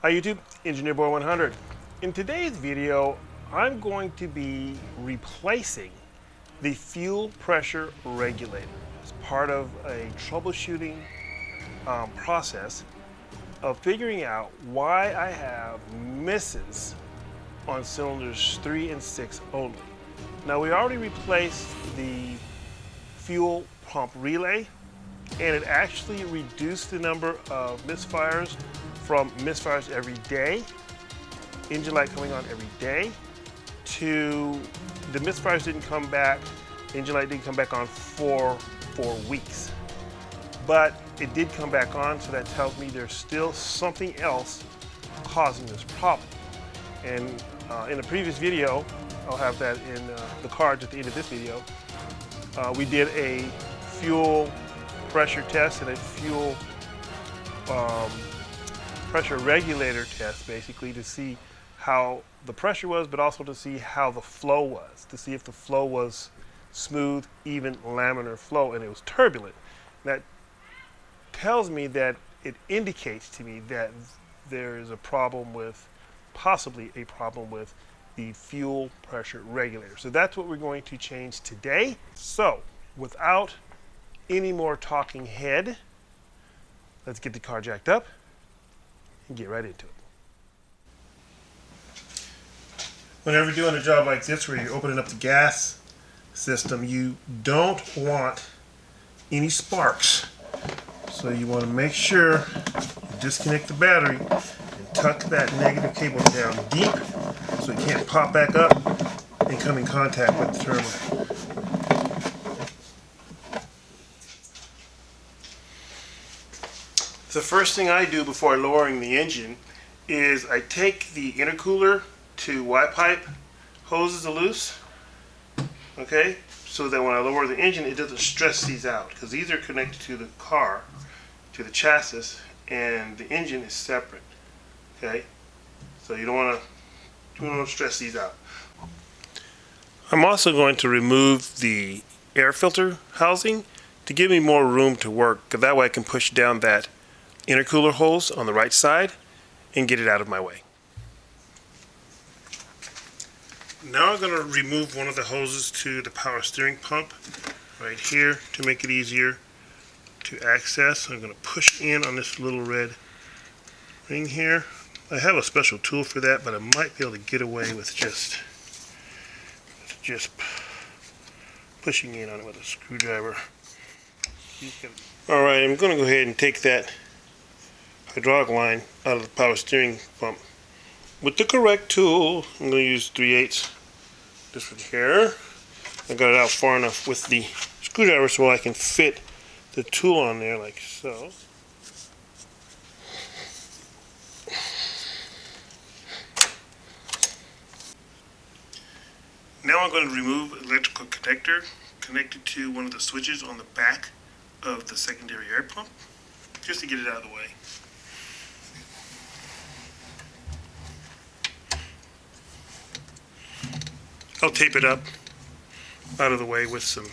Hi YouTube, Engineer Boy 100. In today's video, I'm going to be replacing the fuel pressure regulator as part of a troubleshooting process of figuring out why I have misses on cylinders 3 and 6 only. Now we already replaced the fuel pump relay, and it actually reduced the number of misfires from misfires every day, engine light coming on every day, to the misfires didn't come back, engine light didn't come back on for 4 weeks. But it did come back on, so that tells me there's still something else causing this problem. And in a previous video, I'll have that in the cards at the end of this video, we did a fuel pressure test and a fuel pressure regulator test, basically to see how the pressure was, but also to see how the flow was, to see if the flow was smooth, even laminar flow, and it was turbulent. That tells me that it indicates to me that there is a problem with, possibly a problem with the fuel pressure regulator. So that's what we're going to change today. So without any more talking head, let's get the car jacked up and get right into it. Whenever you're doing a job like this where you're opening up the gas system, you don't want any sparks. So you want to make sure you disconnect the battery and tuck that negative cable down deep so it can't pop back up and come in contact with the terminal. The first thing I do before lowering the engine is I take the intercooler to Y-pipe hoses are loose, okay, so that when I lower the engine it doesn't stress these out, because these are connected to the car, to the chassis, and the engine is separate, okay, so you don't want to stress these out. I'm also going to remove the air filter housing to give me more room to work, because that way I can push down that intercooler hose on the right side and get it out of my way. Now I'm going to remove one of the hoses to the power steering pump right here to make it easier to access. I'm going to push in on this little red ring here. I have a special tool for that, but I might be able to get away with just pushing in on it with a screwdriver. Alright, I'm going to go ahead and take that hydraulic line out of the power steering pump with the correct tool. I'm going to use 3/8 this one here. I got it out far enough with the screwdriver so I can fit the tool on there like so. Now I'm going to remove an electrical connector connected to one of the switches on the back of the secondary air pump, just to get it out of the way. I'll tape it up out of the way with some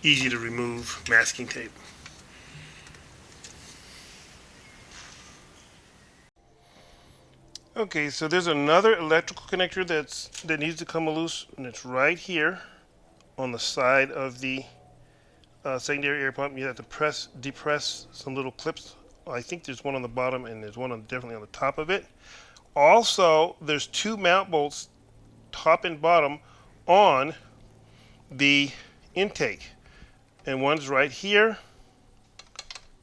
easy to remove masking tape. Okay, so there's another electrical connector that needs to come loose, and it's right here on the side of the secondary air pump. You have to depress some little clips. I think there's one on the bottom and there's one definitely on the top of it. Also, there's 2 mount bolts, top and bottom, on the intake, and one's right here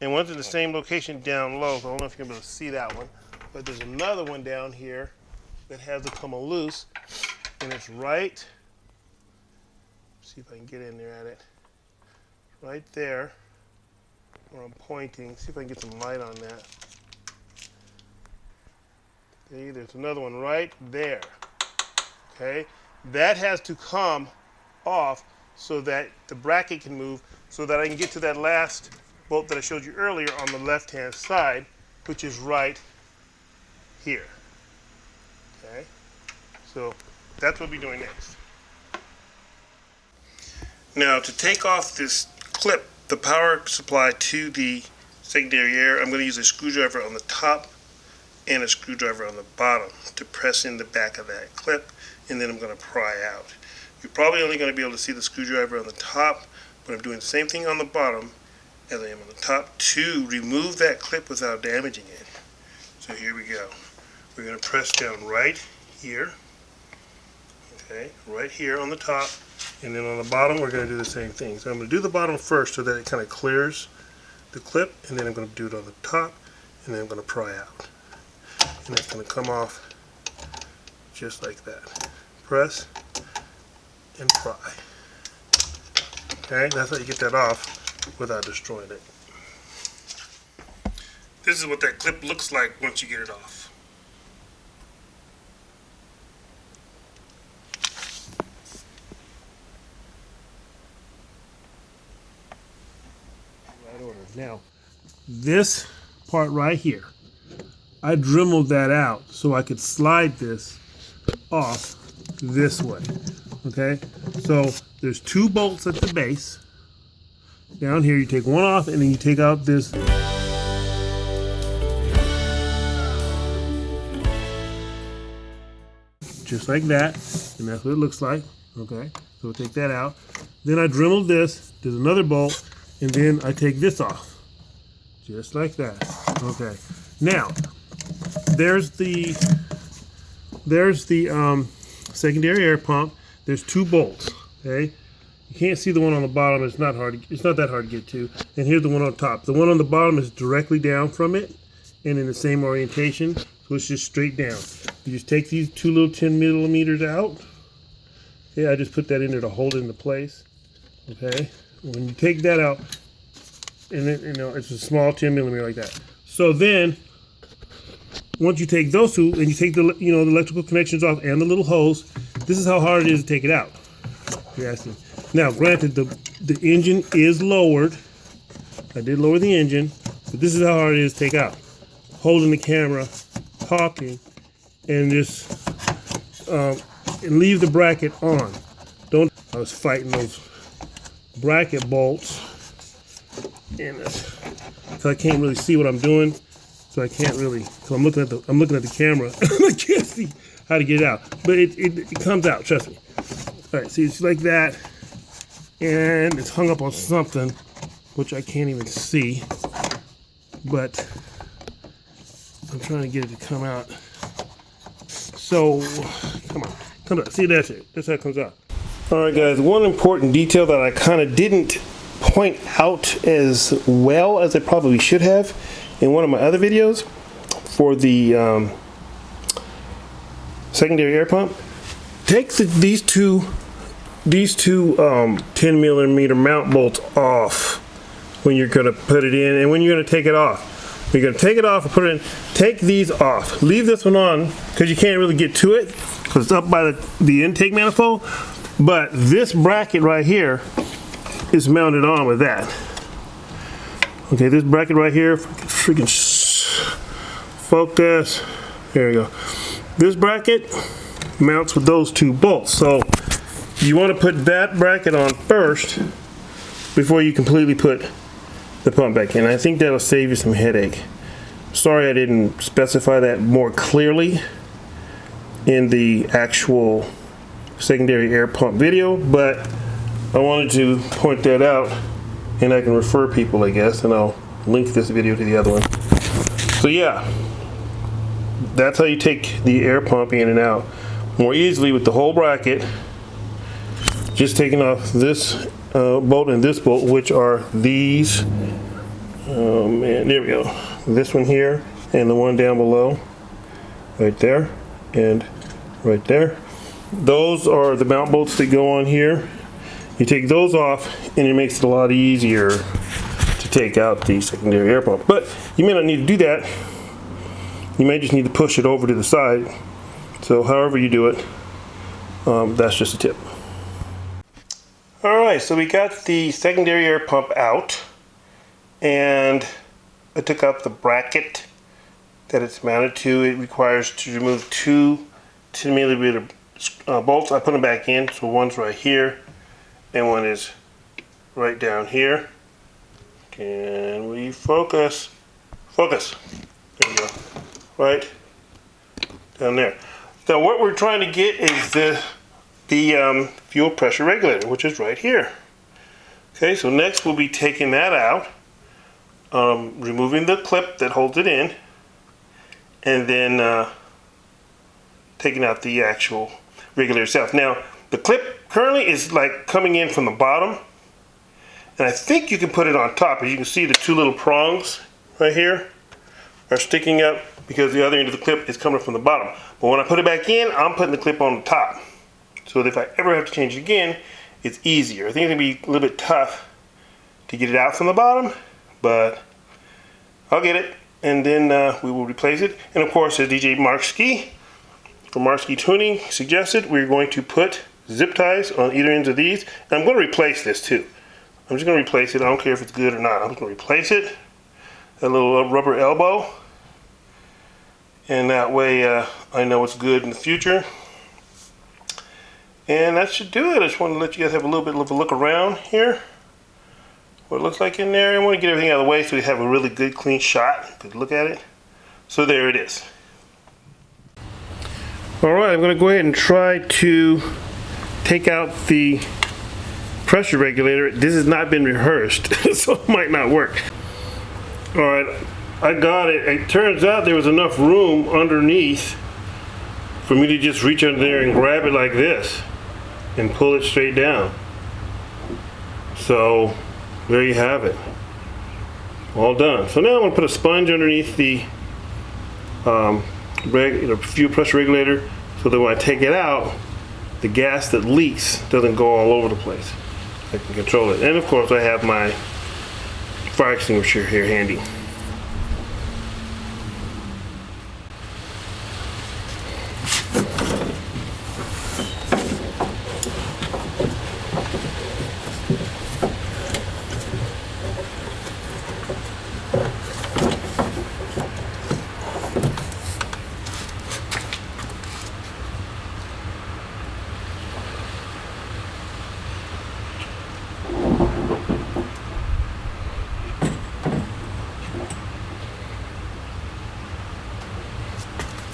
and one's in the same location down low. So I don't know if you're able to see that one, but there's another one down here that has to come loose, and it's right, see if I can get in there at it, right there where I'm pointing. See if I can get some light on that. Okay, there's another one right there. Okay, that has to come off so that the bracket can move, so that I can get to that last bolt that I showed you earlier on the left hand side, which is right here. Okay, so that's what we'll be doing next. Now, to take off this clip, the power supply to the secondary air, I'm going to use a screwdriver on the top and a screwdriver on the bottom to press in the back of that clip, and then I'm going to pry out. You're probably only going to be able to see the screwdriver on the top, but I'm doing the same thing on the bottom as I am on the top to remove that clip without damaging it. So here we go. We're going to press down right here, okay, right here on the top, and then on the bottom we're going to do the same thing. So I'm going to do the bottom first so that it kind of clears the clip, and then I'm going to do it on the top, and then I'm going to pry out. And it's going to come off just like that. Press and pry. Okay, that's how you get that off without destroying it. This is what that clip looks like once you get it off. Right order. Now, this part right here, I dremeled that out so I could slide this off this way. Okay, so there's 2 bolts at the base. Down here you take one off and then you take out this. Just like that, and that's what it looks like. Okay, so we'll take that out. Then I dremeled this, there's another bolt, and then I take this off. Just like that. Okay, now there's the secondary air pump. There's 2 bolts. Okay, you can't see the one on the bottom. It's not hard. It's not that hard to get to. And here's the one on top. The one on the bottom is directly down from it, and in the same orientation. So it's just straight down. You just take these 2 little 10 millimeters out. Okay, I just put that in there to hold it into place. Okay, when you take that out, and then it's a small 10 millimeter like that. So then, once you take those 2 and you take the the electrical connections off and the little hose, this is how hard it is to take it out. You're asking. Now, granted, the engine is lowered. I did lower the engine, but this is how hard it is to take out. Holding the camera, talking, and just and leave the bracket on. I was fighting those bracket bolts, and so I can't really see what I'm doing. So I can't really. So I'm looking at the camera. I can't see how to get it out, but it comes out. Trust me. All right, see, it's like that, and it's hung up on something, which I can't even see. But I'm trying to get it to come out. So come on. See, that's it. That's how it comes out. All right, guys. One important detail that I kind of didn't point out as well as I probably should have in one of my other videos for the secondary air pump. Take these two 10 millimeter mount bolts off when you're going to put it in, and when you're going to take it off. You're going to take it off and put it in. Take these off. Leave this one on because you can't really get to it because it's up by the intake manifold. But this bracket right here is mounted on with that. Okay, this bracket right here, freaking focus. There we go. This bracket mounts with those 2 bolts. So you want to put that bracket on first before you completely put the pump back in. I think that'll save you some headache. Sorry I didn't specify that more clearly in the actual secondary air pump video, but I wanted to point that out, and I can refer people, I guess, and I'll link this video to the other one. So yeah, that's how you take the air pump in and out more easily with the whole bracket. Just taking off this bolt and this bolt, which are these. Oh man, there we go. This one here and the one down below, right there and right there. Those are the mount bolts that go on here. You take those off and it makes it a lot easier to take out the secondary air pump. But you may not need to do that. You may just need to push it over to the side. So however you do it, that's just a tip. Alright, so we got the secondary air pump out, and I took out the bracket that it's mounted to. It requires to remove 2 10 millimeter bolts. I put them back in, so one's right here and one is right down here. Can we focus? Focus. There we go. Right down there. So what we're trying to get is the fuel pressure regulator, which is right here. Okay, so next we'll be taking that out, removing the clip that holds it in, and then taking out the actual regulator itself. Now, the clip currently is like coming in from the bottom, and I think you can put it on top. As you can see, the two little prongs right here are sticking up because the other end of the clip is coming from the bottom. But when I put it back in, I'm putting the clip on the top. So that if I ever have to change it again, it's easier. I think it's gonna be a little bit tough to get it out from the bottom, but I'll get it, and then we will replace it. And of course, as DJ Markski from Markski Tuning suggested, we're going to put zip ties on either ends of these. And I'm going to replace this too. I'm just going to replace it. I don't care if it's good or not. I'm just going to replace it. That little rubber elbow. And that way I know it's good in the future. And that should do it. I just want to let you guys have a little bit of a look around here. What it looks like in there. I want to get everything out of the way so we have a really good clean shot. Good look at it. So there it is. Alright, I'm going to go ahead and try to take out the pressure regulator. This has not been rehearsed, so it might not work. Alright, I got it. It turns out there was enough room underneath for me to just reach under there and grab it like this and pull it straight down. So there you have it. All done. So now I'm going to put a sponge underneath the fuel pressure regulator so that when I take it out, the gas that leaks doesn't go all over the place. I can control it. And of course I have my fire extinguisher here handy.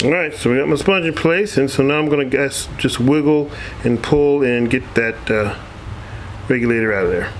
Alright, so we got my sponge in place, and so now I'm going to just wiggle and pull and get that regulator out of there.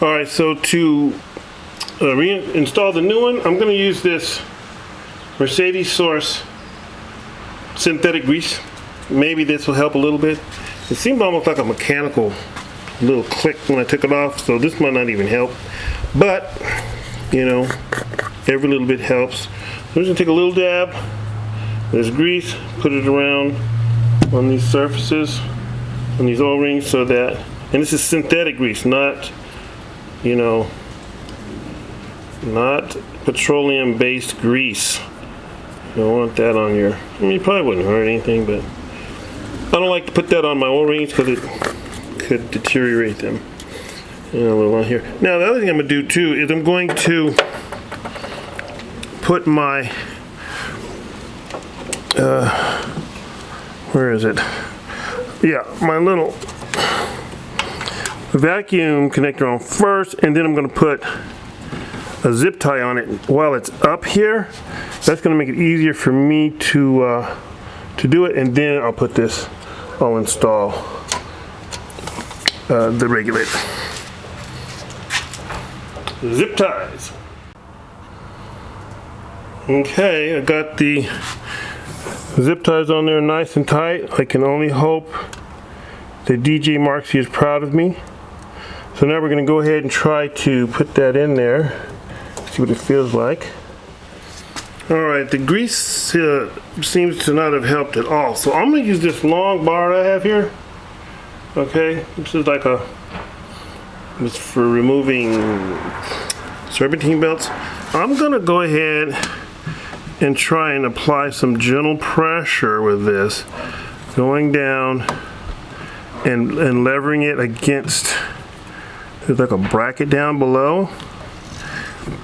Alright, so to reinstall the new one, I'm going to use this Mercedes Source synthetic grease. Maybe this will help a little bit. It seemed almost like a mechanical little click when I took it off, so this might not even help. But, you know, every little bit helps. I'm just going to take a little dab. There's grease, put it around on these surfaces, on these O-rings, so that, and this is synthetic grease, not, you know, not petroleum-based grease. You don't want that on your, I mean, it probably wouldn't hurt anything, but I don't like to put that on my O-rings because it could deteriorate them. And a little on here. Now the other thing I'm going to do too is I'm going to put my, where is it? Yeah, my little vacuum connector on first, and then I'm going to put a zip tie on it while it's up here. That's going to make it easier for me to do it, and then I'll put this, I'll install the regulator. zip ties. Okay, I got the zip ties on there nice and tight. I can only hope that DJ Marksy is proud of me. So now we're going to go ahead and try to put that in there, see what it feels like. Alright, the grease seems to not have helped at all. So I'm going to use this long bar I have here. Okay, this is like it's for removing serpentine belts. I'm going to go ahead and try and apply some gentle pressure with this, going down and levering it against, there's like a bracket down below,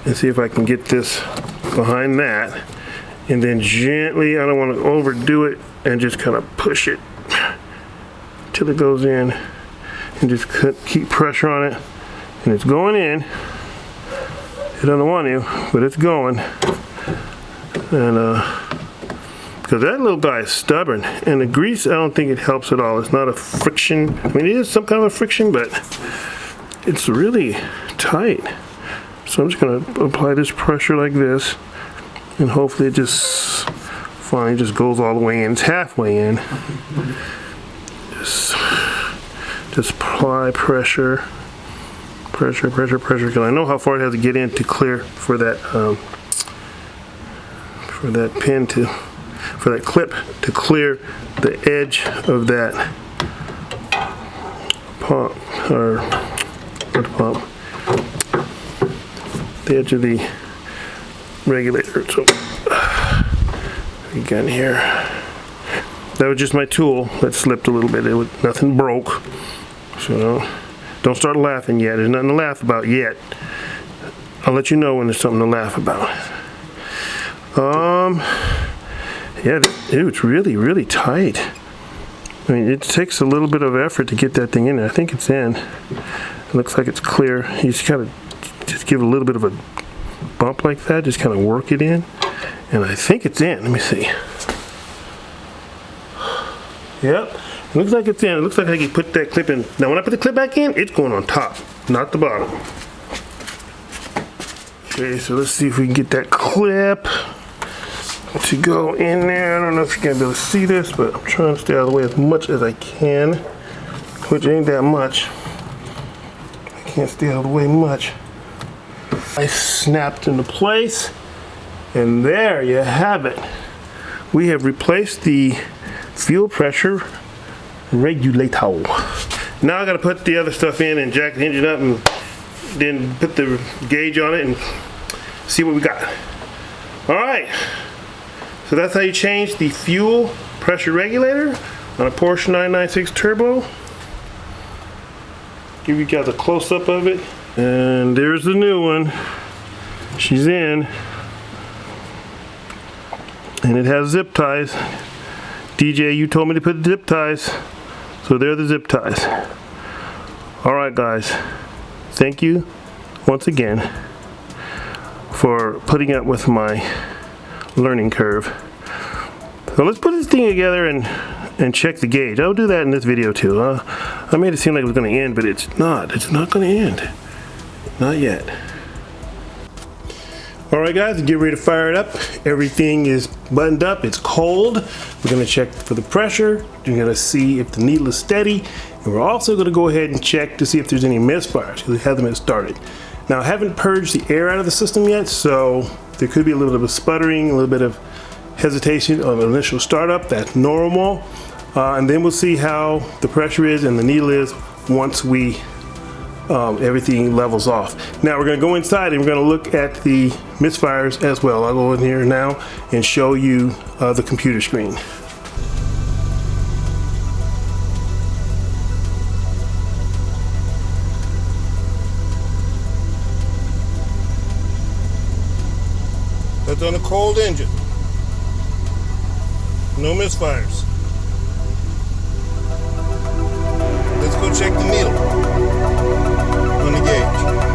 and see if I can get this behind that, and then gently, I don't want to overdo it, and just kind of push it till it goes in, and just keep pressure on it, and it's going in. It doesn't want to, but it's going. And because that little guy is stubborn, and the grease, I don't think it helps at all. It's not a friction. I mean, it is some kind of a friction, but it's really tight. So I'm just going to apply this pressure like this, and hopefully it just finally just goes all the way in. It's halfway in. Just apply pressure, because I know how far it has to get in to clear for that for that clip to clear the edge of that pump, or not the pump, the edge of the regulator. So again here, that was just my tool that slipped a little bit. Nothing broke, so don't start laughing yet. There's nothing to laugh about yet. I'll let you know when there's something to laugh about. Yeah, dude, it's really, really tight. I mean, it takes a little bit of effort to get that thing in there. I think it's in. It looks like it's clear. You just kind of just give it a little bit of a bump like that. Just kind of work it in. And I think it's in. Let me see. Yep, it looks like it's in. It looks like I can put that clip in. Now, when I put the clip back in, it's going on top, not the bottom. Okay, so let's see if we can get that clip to go in there. I don't know if you're gonna be able to see this, but I'm trying to stay out of the way as much as I can, which ain't that much. I can't stay out of the way much. I snapped into place, and there you have it. We have replaced the fuel pressure regulator. Now I gotta put the other stuff in and jack the engine up, and then put the gauge on it and see what we got. All right. So that's how you change the fuel pressure regulator on a Porsche 996 Turbo. Give you guys a close-up of it. And there's the new one. She's in. And it has zip ties. DJ, you told me to put zip ties. So there are the zip ties. Alright guys, thank you once again for putting up with my learning curve. So let's put this thing together and check the gauge. I'll do that in this video too. I made it seem like it was going to end, but it's not. It's not going to end. Not yet. Alright guys, get ready to fire it up. Everything is buttoned up. It's cold. We're going to check for the pressure. We're going to see if the needle is steady. And we're also going to go ahead and check to see if there's any misfires, because it hasn't been started. Now I haven't purged the air out of the system yet, so there could be a little bit of sputtering, a little bit of hesitation on the initial startup. That's normal. And then we'll see how the pressure is and the needle is once we everything levels off. Now we're going to go inside and we're going to look at the misfires as well. I'll go in here now and show you the computer screen. That's on a cold engine. No misfires. Let's go check the needle on the gauge.